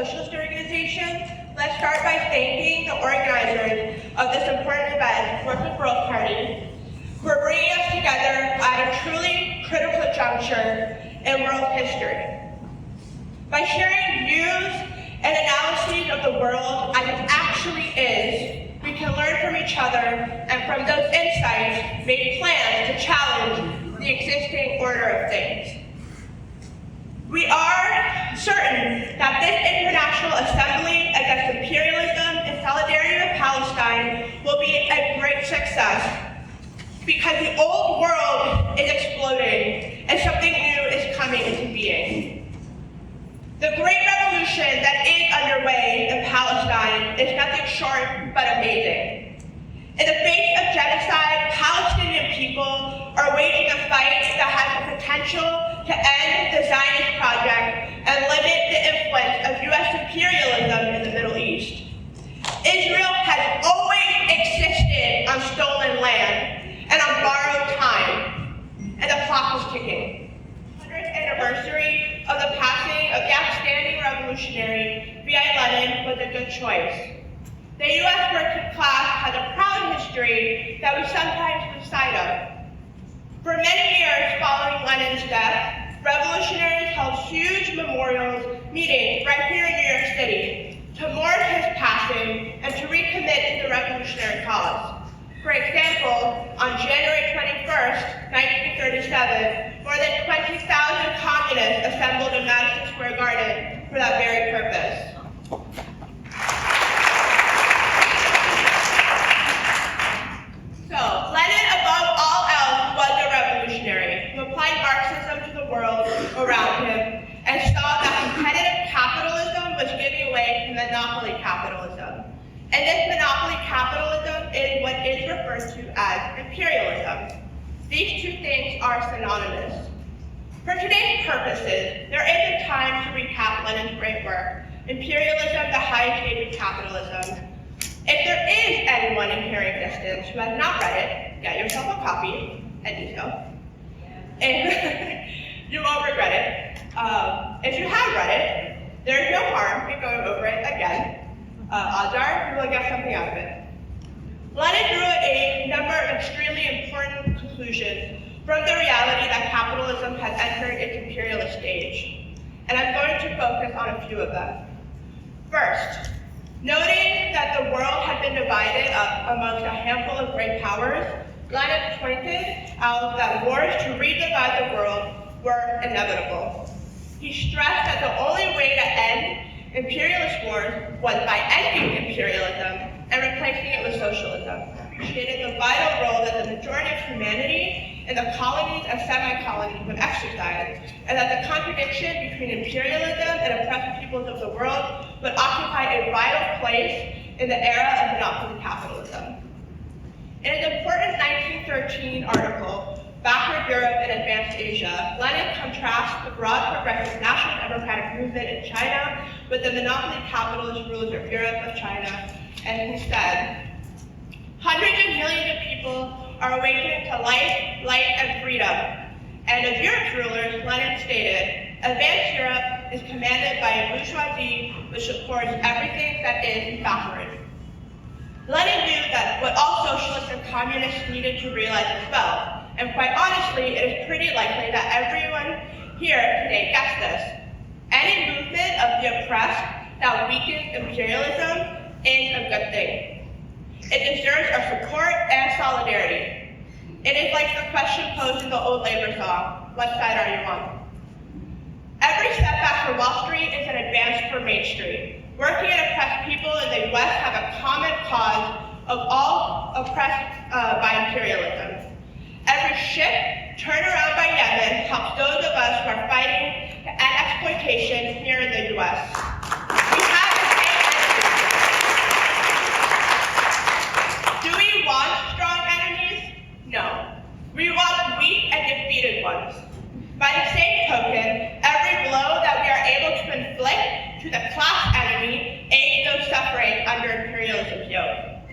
Socialist Organization, let's start by thanking the organizers of this important event, Working World Party, for bringing us together at a truly critical juncture in world history. By sharing views and analyses of the world as it actually is, we can learn from each other and from those insights make plans to challenge the existing order of things. We are certain that this international assembly against imperialism in solidarity with Palestine will be a great success because the old world is exploding and something new is coming into being. The great revolution that is underway in Palestine is nothing short but amazing. In the face of genocide, Palestinian people are waging a fight that has the potential to end the Zionist project and limit the influence of US imperialism in the Middle East. Israel has always existed on stolen land and on borrowed time, and the clock is ticking. 100th anniversary of the passing of the outstanding revolutionary V.I. Lenin was a good choice. The US working class has a proud history that we sometimes lose sight of. For many years following Lenin's death, revolutionaries held huge memorials meetings right here in New York City to mourn his passing and to recommit to the revolutionary cause. For example, on January 21st, 1937, more than 20,000 communists assembled in Madison Square Garden for that very purpose. So, Lenin, above all else, was a revolutionary who applied Marxism to the world around him and saw that competitive capitalism was giving way to monopoly capitalism. And this monopoly capitalism is what is referred to as imperialism. These two things are synonymous. For today's purposes, there isn't time to recap Lenin's great work, Imperialism, the Highest Stage of Capitalism. If there is anyone in hearing distance who has not read it, get yourself a copy and do so. And you won't regret it. If you have read it, there is no harm in going over it again. Odds are you will get something out of it. Lenin drew a number of extremely important conclusions from the reality that capitalism has entered its imperialist stage. And I'm going to focus on a few of them. First, noting that the world had been divided up amongst a handful of great powers, Lenin pointed out that wars to redivide the world were inevitable. He stressed that the only way to end imperialist wars was by ending imperialism and replacing it with socialism. He stated the vital role that the majority of humanity in the colonies and semi-colonies would exercise, and that the contradiction between imperialism and oppressed peoples of the world would occupy a vital place in the era of monopoly capitalism. In his important 1913 article, Backward Europe and Advanced Asia, Lenin contrasts the broad progressive national democratic movement in China with the monopoly capitalist rulers of Europe of China, and he said, hundreds of millions of people are awakening to life, light, and freedom. And of Europe's rulers, Lenin stated, advanced Europe is commanded by a bourgeoisie which supports everything that is backward. Lenin knew that what all socialists and communists needed to realize as well, and quite honestly, it is pretty likely that everyone here today gets this. Any movement of the oppressed that weakens imperialism is a good thing. It deserves our support and solidarity. It is like the question posed in the old labor song, what side are you on? Every setback for Wall Street is an advance for Main Street. Working and oppressed people in the West have a common cause of all oppressed by imperialism. Every ship turned around by Yemen helps those of us who are fighting to end exploitation here in the US. We have the same enemies. Do we want strong enemies? No. We want weak and defeated ones. By the same token, every blow that we are able to inflict to the class enemy aids those suffering under imperialism's yoke.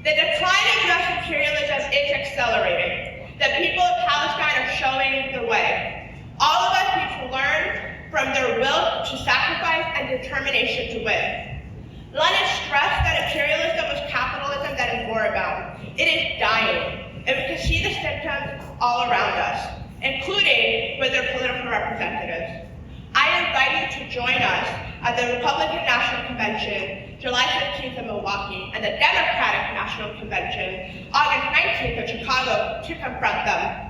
The decline of US imperialism is accelerating. The people of Palestine are showing the way. All of us need to learn from their will to sacrifice and nation to win. Lenin stressed that imperialism was capitalism that is war-bound. It is dying, and we can see the symptoms all around us, including with their political representatives. I invite you to join us at the Republican National Convention, July 15th in Milwaukee, and the Democratic National Convention, August 19th in Chicago, to confront them.